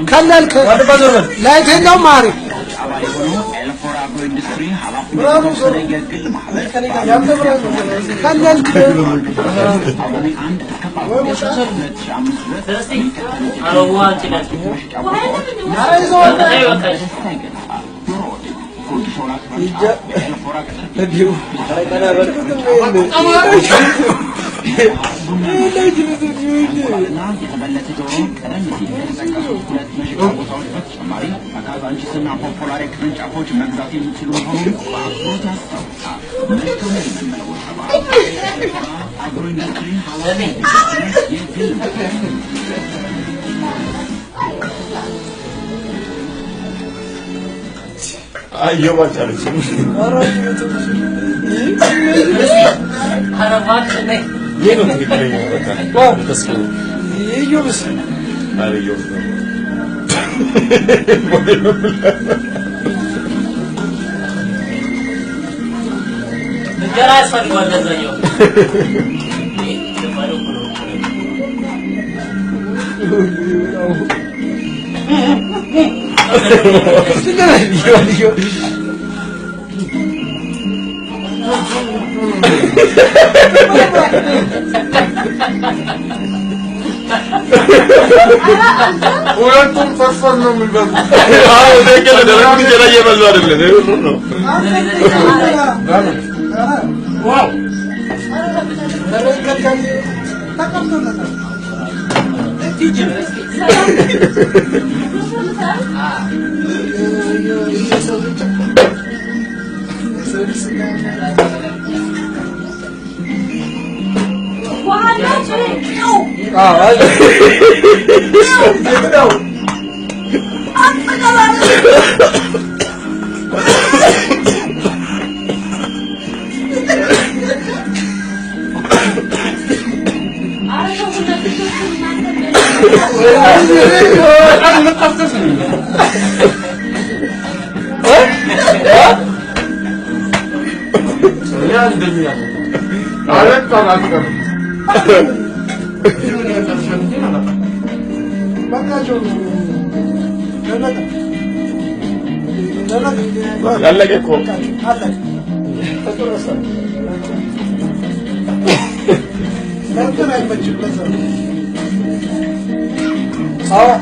كللك لا يتهنوا ماري كللك አየው ባቻለች አረፋት ነኝ የት ነው ትክክለኛው በቃ ተስፋ ይዩብስ አሪዮ እንጀራ ያስፈልጋል ለዛኛው ሁለቱም ፈርፈር ነው የሚበሉ አዎ ደገለ ደረቅ እንጀራ እየበሉ አይደለም ነው ዋው يا الدنيا عليك طبعا ያለቀ እኮ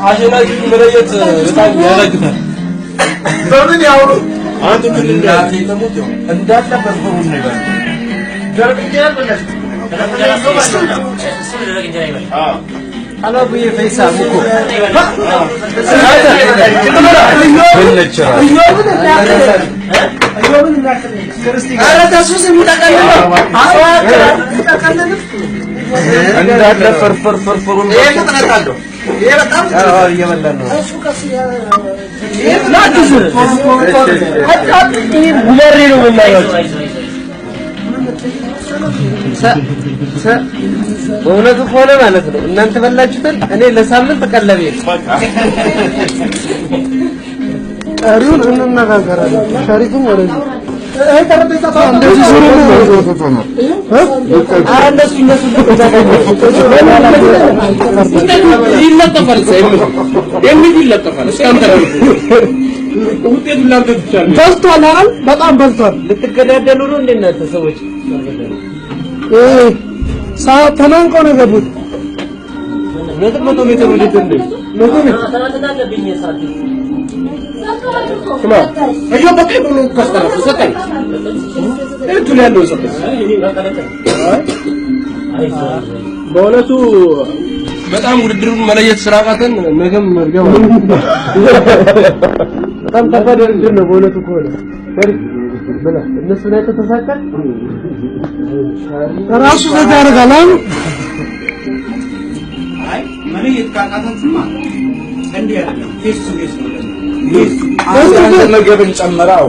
አሸናፊ መለየት በጣም ያረግታል በምን ያውሩ አንተ ምን እንዳት የተሞት እንዳት በርፈሩ ነው ይባል ጀርብኛ በለሽ አላ ቡዬ ፈይሳ ሙኮ እንዳለ ፈርፈር ፈርፈሩን ይሄ ተጠናቃለሁ ይሄ በጣም እየበላን ነው እሱ ከሱ ላድስ አጣጥኝ ጉመሬ ነው የምናየው በእውነቱ ከሆነ ማለት ነው እናንተ በላችሁትን እኔ ለሳምንት ቀለቤ ቀሪውን እንነጋገራለን ሸሪኩም ወለዚህ ይሄ ተረጋጋ እንደዚህ ዙሩ ነው አረንደሱ እነሱ ይለጠፋል ሳይምል የሚል ይለጠፋል እስካንተራው ውጤቱ ላንተ ትቻለህ በልቷል አይደል በጣም በልቷል ልትገዳደሉ ነው እንደ እናንተ ሰዎች ሰዓት ተናንቀው ነው ገቡት መቶ ሜትር ወዴት እንደ መቶ ሜትር ተናተናለብኝ ሰዓት ስማ እጆ በቃ ብሎ ከስተራፍ ሰጠኝ እቱ ላይ ያለው ሰጠኝ በእውነቱ በጣም ውድድሩን መለየት ስራቃተን ነገም መርገም በጣም ከባድ ውድድር ነው በእውነቱ ከሆነ በላ እነሱ ላይ ተተሳቀል ራሱ ዘጋ ያደርጋል አይ መለየት ካቃተን ስማ እንዴ አይደለም ፌስ ቱ ፌስ ነው አንተ ነገርን ጨመራው